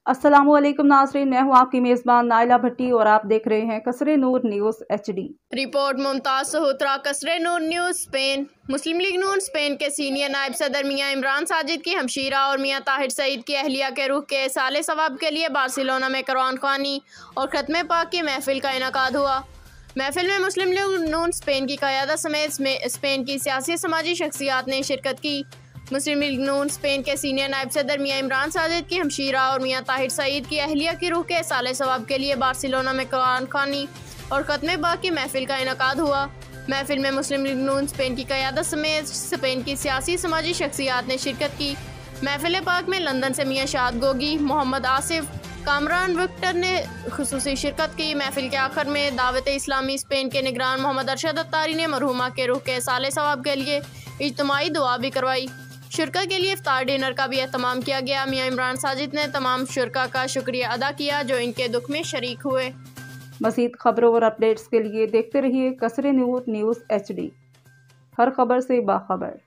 अस्सलामुअलैकुम नाज़रीन, मैं हूँ आपकी मेज़बान नाइला भट्टी और आप देख रहे हैं कसरे नूर न्यूज़ HD। रिपोर्ट मुमताज सहोत्रा, कसरे नूर न्यूज़। स्पेन। मुस्लिम लीग नून स्पेन के सीनियर नायब सदर मियाँ इमरान साजिद की हमशीरा और मियाँ ताहिर सईद की अहलिया के रूह के साले सवाब के लिए बार्सिलोना में कुरान ख़वानी और ख़त्म पाक की महफिल का इनकाद हुआ। महफिल में मुस्लिम लीग नून स्पेन की क़यादत समेत स्पेन की सियासी समाजी शख्सियात ने शिरकत की। मुस्लिम लीग नून स्पेन के सीनियर नायब सदर मियाँ इमरान साजिद की हमशीरा और मियाँ ताहिर सईद की अहलिया की रूह के साले सवाब के लिए बार्सिलोना में कुरान ख़वानी और ख़त्म पाक की महफिल का इनकाद हुआ। महफिल में मुस्लिम लीग नून स्पेन की क़यादत समेत स्पेन की सियासी समाजी शख्सियात ने शिरकत की। महफिल पाक में लंदन से मियाँ शाद गोगी, मोहम्मद आसिफ, कामरान विक्टर ने खुसूसी शिरकत की। महफिल के आखिर में दावत इस्लामी स्पेन के निगरान मोहम्मद अरशद अत्तारी ने मरहुमा के रूह के साले सवाब के लिए इज्तिमाई दुआ भी करवाई। शुरका के लिए इफ्तार डिनर का भी एहतमाम किया गया। मियाँ इमरान साजिद ने तमाम शुरका का शुक्रिया अदा किया जो इनके दुख में शरीक हुए। मज़ीद खबरों और अपडेट्स के लिए देखते रहिए कसरे नूर न्यूज़ HD, हर खबर से बाखबर।